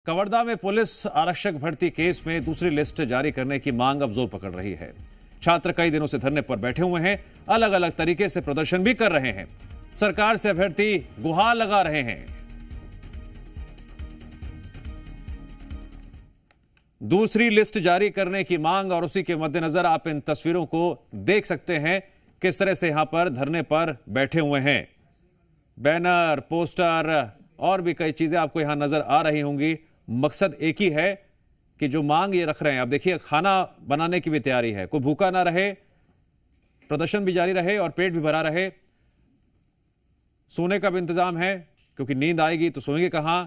कवर्धा में पुलिस आरक्षक भर्ती केस में दूसरी लिस्ट जारी करने की मांग अब जोर पकड़ रही है। छात्र कई दिनों से धरने पर बैठे हुए हैं, अलग अलग तरीके से प्रदर्शन भी कर रहे हैं, सरकार से अभ्यर्थी गुहार लगा रहे हैं। दूसरी लिस्ट जारी करने की मांग और उसी के मद्देनजर आप इन तस्वीरों को देख सकते हैं, किस तरह से यहां पर धरने पर बैठे हुए हैं। बैनर, पोस्टर और भी कई चीजें आपको यहां नजर आ रही होंगी। मकसद एक ही है कि जो मांग ये रख रहे हैं, आप देखिए खाना बनाने की भी तैयारी है, कोई भूखा ना रहे, प्रदर्शन भी जारी रहे और पेट भी भरा रहे। सोने का भी इंतजाम है क्योंकि नींद आएगी तो सोएंगे कहां।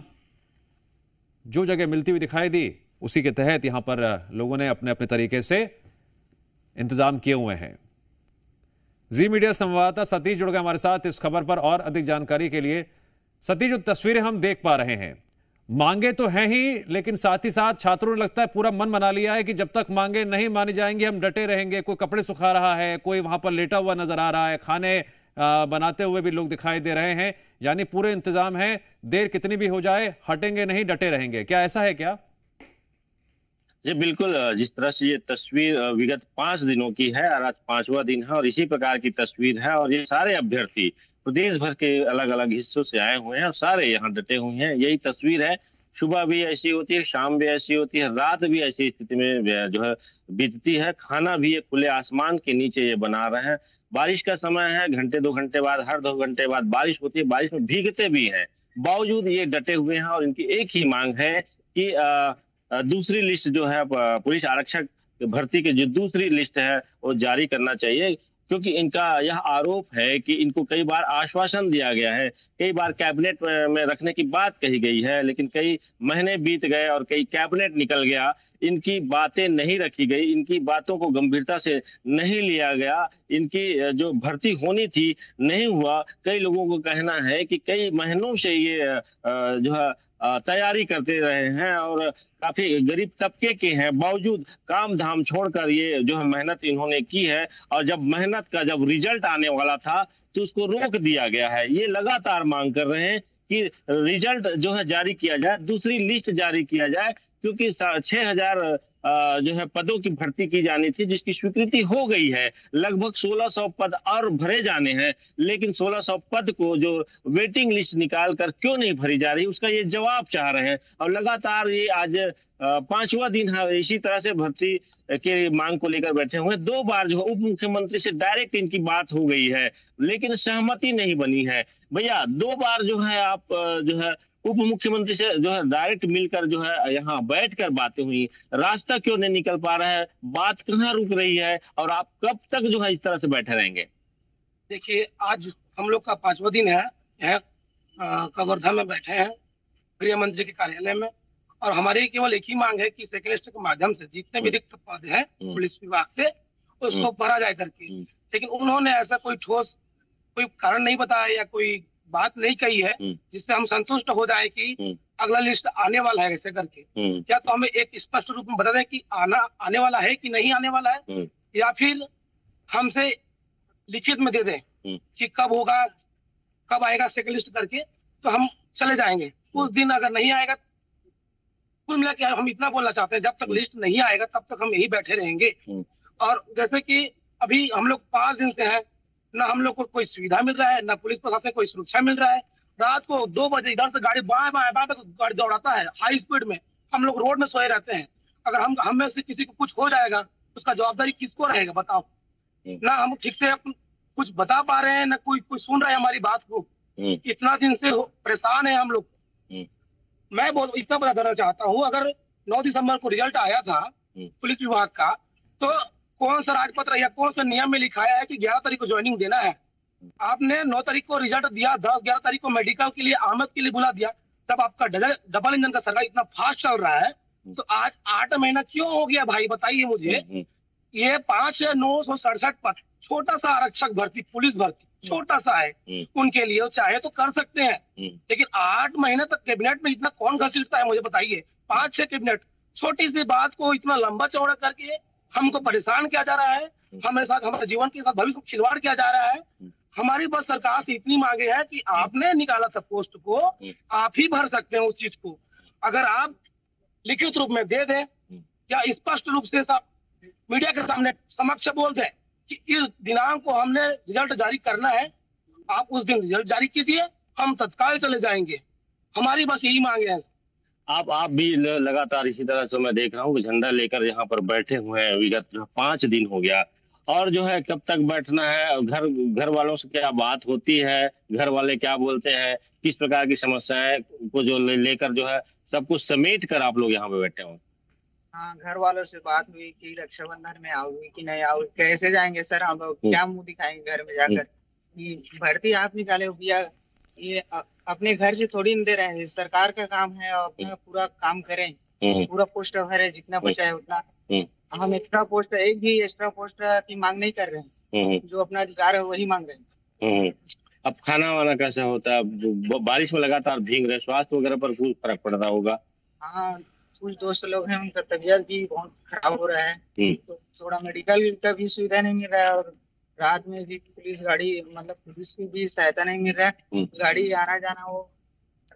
जो जगह मिलती हुई दिखाई दी उसी के तहत यहां पर लोगों ने अपने अपने तरीके से इंतजाम किए हुए हैं। जी मीडिया संवाददाता सतीश जुड़ गए हमारे साथ इस खबर पर और अधिक जानकारी के लिए। सतीश, जो तस्वीरें हम देख पा रहे हैं, मांगे तो हैं ही, लेकिन साथ ही साथ छात्रों ने लगता है पूरा मन बना लिया है कि जब तक मांगे नहीं मानी जाएंगी हम डटे रहेंगे। कोई कपड़े सुखा रहा है, कोई वहां पर लेटा हुआ नजर आ रहा है, खाने बनाते हुए भी लोग दिखाई दे रहे हैं। यानी पूरे इंतजाम है, देर कितनी भी हो जाए हटेंगे नहीं, डटे रहेंगे। क्या ऐसा है क्या? जी बिल्कुल, जिस तरह से ये तस्वीर विगत 5 दिनों की है और आज 5वां दिन है और इसी प्रकार की तस्वीर है और ये सारे अभ्यर्थी प्रदेश भर के अलग अलग हिस्सों से आए हुए हैं और सारे यहाँ डटे हुए हैं। यही तस्वीर है, सुबह भी ऐसी होती है, शाम भी ऐसी होती है, रात भी ऐसी स्थिति में जो है बीतती है। खाना भी ये खुले आसमान के नीचे ये बना रहे हैं। बारिश का समय है, घंटे 2 घंटे बाद, हर 2 घंटे बाद बारिश होती है, बारिश में भीगते भी हैं, बावजूद ये डटे हुए हैं और इनकी एक ही मांग है कि दूसरी लिस्ट जो है पुलिस आरक्षक भर्ती की जो दूसरी लिस्ट है वो जारी करना चाहिए, क्योंकि इनका यह आरोप है कि इनको कई बार आश्वासन दिया गया है, कई बार कैबिनेट में रखने की बात कही गई है, लेकिन कई महीने बीत गए और कई कैबिनेट निकल गया, इनकी बातें नहीं रखी गई, इनकी बातों को गंभीरता से नहीं लिया गया, इनकी जो भर्ती होनी थी नहीं हुआ। कई लोगों को कहना है कि कई महीनों से ये जो है तैयारी करते रहे हैं और काफी गरीब तबके के हैं, बावजूद काम धाम छोड़कर ये जो है मेहनत इन्होंने की है और जब मेहनत का जब रिजल्ट आने वाला था तो उसको रोक दिया गया है। ये लगातार मांग कर रहे हैं कि रिजल्ट जो है जारी किया जाए, दूसरी लिस्ट जारी किया जाए, क्योंकि 6000 जो है पदों की भर्ती की जानी थी जिसकी स्वीकृति हो गई है। लगभग 1600 पद और भरे जाने हैं, लेकिन 1600 पद को जो वेटिंग लिस्ट निकाल कर क्यों नहीं भरी जा रही, उसका ये जवाब चाह रहे हैं। और लगातार ये आज 5वां दिन है, इसी तरह से भर्ती के मांग को लेकर बैठे हुए। 2 बार जो है उप मुख्यमंत्री से डायरेक्ट इनकी बात हो गई है, लेकिन सहमति नहीं बनी है। भैया 2 बार जो है आप जो है उप मुख्यमंत्री से जो है डायरेक्ट मिलकर जो है यहाँ बैठकर बातें हुई, रास्ता क्यों नहीं निकल पा रहा है, बात कहाँ रुक रही है और आप कब तक जो है इस तरह से बैठे रहेंगे? देखिए, आज हम लोग का 5वां दिन है, यह कवर्धा में बैठे हैं गृह मंत्री के कार्यालय में, और हमारी केवल एक ही मांग है कि सेकेंड लिस्ट के माध्यम से जितने भी रिक्त पद हैं पुलिस विभाग से उसको भरा जाए करके। लेकिन उन्होंने ऐसा कोई ठोस कोई कारण नहीं बताया या कोई बात नहीं कही है जिससे हम संतुष्ट हो जाए कि अगला लिस्ट आने वाला है ऐसे करके। या तो हमें एक स्पष्ट रूप में बता दें कि आने वाला है कि नहीं आने वाला है, या फिर हमसे लिखित में दे दें कि कब होगा, कब आएगा सेकंड लिस्ट करके, तो हम चले जाएंगे। उस दिन अगर नहीं आएगा, कुल मिला के हम इतना बोलना चाहते हैं, जब तक लिस्ट नहीं आएगा तब तक हम यही बैठे रहेंगे। और जैसे कि अभी हम लोग 5 दिन से हैं, ना हम लोग को कोई सुविधा मिल रहा है, ना पुलिस प्रशासन कोई सुरक्षा मिल रहा है। रात को 2 बजे इधर से गाड़ी बाएं बाएं बाएं गाड़ी दौड़ाता है हाई स्पीड में, हम लोग रोड में सोए रहते हैं। अगर हम में से किसी को कुछ हो जाएगा उसका जवाबदारी किसको रहेगा बताओ? ना हम ठीक से कुछ बता पा रहे हैं, ना कोई सुन रहा है हमारी बात को। इतना दिन से परेशान है हम लोग। मैं इतना बता देना चाहता हूँ, अगर 9 दिसंबर को रिजल्ट आया था पुलिस विभाग का, तो कौन सा राजपत्र या कौन सा नियम में लिखाया है कि 11 तारीख को ज्वाइनिंग देना है? आपने 9 तारीख को रिजल्ट दिया, 10-11 तारीख को मेडिकल के लिए आमद के लिए बुला दिया। जब आपका डबल इंजन का सरकार इतना फास्ट चल रहा है, तो आज 8 महीना क्यों हो गया भाई, बताइए मुझे। ये 5,967 पद, छोटा सा आरक्षक भर्ती, पुलिस भर्ती छोटा सा है, उनके लिए चाहे तो कर सकते हैं, लेकिन 8 महीने तक कैबिनेट में इतना कौन घसीटता है मुझे बताइए। 5-6 कैबिनेट, छोटी सी बात को इतना लंबा चौड़ा करके हमको परेशान किया जा रहा है, हमारे साथ, हमारे जीवन के साथ भविष्य खिलवाड़ किया जा रहा है। हमारी बस सरकार से इतनी मांगे है कि आपने निकाला था पोस्ट को, आप ही भर सकते हैं उस चीज को। अगर आप लिखित रूप में दे दें या स्पष्ट रूप से मीडिया के सामने समक्ष बोल दें कि इस दिनांक को हमने रिजल्ट जारी करना है, आप उस दिन रिजल्ट जारी कीजिए, हम तत्काल चले जाएंगे। हमारी बस यही मांगे हैं। आप भी लगातार इसी तरह से मैं देख रहा हूँ कि झंडा लेकर यहाँ पर बैठे हुए हैं, विगत 5 दिन हो गया। और जो है कब तक बैठना है, घर वालों से क्या बात होती है, घर वाले क्या बोलते हैं, किस प्रकार की समस्याएं को जो लेकर जो है सब कुछ समेट कर आप लोग यहाँ पे बैठे हो? हाँ, घर वालों से बात हुई कि रक्षाबंधन में आओगे कि नहीं आओगे, कैसे जाएंगे सर हम लोग, क्या मुंह दिखाएंगे घर में जाकर कि भर्ती आप निकाले हो भैया, ये अपने घर से थोड़ी न दे रहे हैं, सरकार का काम है और अपना पूरा काम करें, पूरा पोस्ट भरे जितना बचा है उतना। हम एक्स्ट्रा पोस्ट, एक भी एक्स्ट्रा पोस्ट की मांग नहीं कर रहे हैं, जो अपना अधिकार है वही मांग रहे हैं। अब खाना वाना कैसा होता है? बारिश में लगातार भीग रहे, स्वास्थ्य वगैरह पर कुछ फर्क पड़ता होगा? हाँ, कुछ दोस्त लोग हैं उनका तबीयत भी बहुत खराब हो रहा है, तो थोड़ा मेडिकल का भी सुविधा नहीं मिल रहा है और रात में भी पुलिस गाड़ी, मतलब पुलिस की भी सहायता नहीं मिल रहा है, गाड़ी आना जाना हो,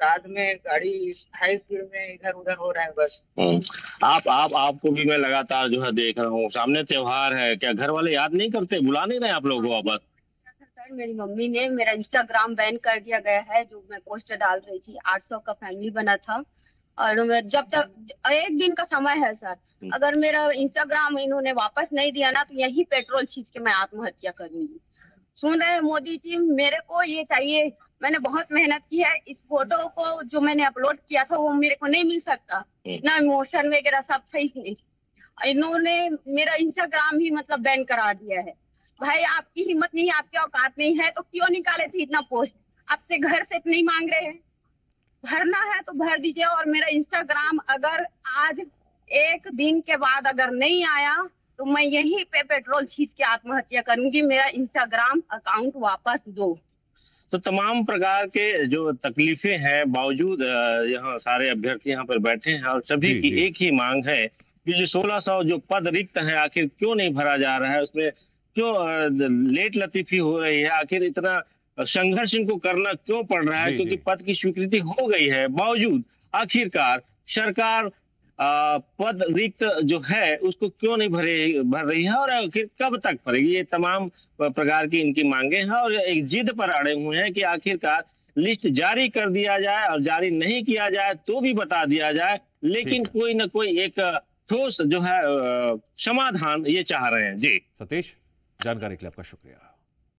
रात में गाड़ी हाई स्पीड में इधर उधर हो रहा है बस। आपको भी मैं लगातार जो है देख रहा हूँ, सामने त्योहार है, क्या घर वाले याद नहीं करते, बुला नहीं रहे आप लोगों को वापस? सर, मेरी मम्मी ने मेरा इंस्टाग्राम बैन कर दिया गया है, जो मैं पोस्ट डाल रही थी, 800 का फैमिली बना था। और जब तक 1 दिन का समय है सर, अगर मेरा इंस्टाग्राम इन्होंने वापस नहीं दिया ना, तो यही पेट्रोल छींच के मैं आत्महत्या करूंगी। सुन रहे हैं मोदी जी, मेरे को ये चाहिए, मैंने बहुत मेहनत की है, इस फोटो को जो मैंने अपलोड किया था वो मेरे को नहीं मिल सकता, इतना इमोशन वगैरह सब था इसमें। इन्होंने मेरा इंस्टाग्राम ही मतलब बैन करा दिया है। भाई आपकी हिम्मत नहीं है, आपकी औकात नहीं है, तो क्यों निकाले थे इतना पोस्ट? आपसे घर से नहीं मांग रहे हैं, भरना है तो भर दीजिए। और मेरा इंस्टाग्राम अगर आज 1 दिन के बाद अगर नहीं आया तो मैं यहीं पे पेट्रोल छींच के आत्महत्या करूंगी, मेरा इंस्टाग्राम अकाउंट वापस दो। तो तमाम प्रकार के जो तकलीफें हैं बावजूद यहाँ सारे अभ्यर्थी यहाँ पर बैठे हैं और सभी की एक ही मांग है कि जो 1600 जो पद रिक्त है आखिर क्यों नहीं भरा जा रहा है, उसमें क्यों लेट लतीफी हो रही है, आखिर इतना संघर्ष इनको करना क्यों पड़ रहा है? क्योंकि पद की स्वीकृति हो गई है, बावजूद आखिरकार सरकार पद रिक्त जो है उसको क्यों नहीं भर रही है और आखिर कब तक भरेगी? ये तमाम प्रकार की इनकी मांगे हैं और एक जिद पर अड़े हुए हैं कि आखिरकार लिस्ट जारी कर दिया जाए और जारी नहीं किया जाए तो भी बता दिया जाए, लेकिन कोई ना कोई एक ठोस जो है समाधान ये चाह रहे हैं। जी सतीश, जानकारी के लिए आपका शुक्रिया।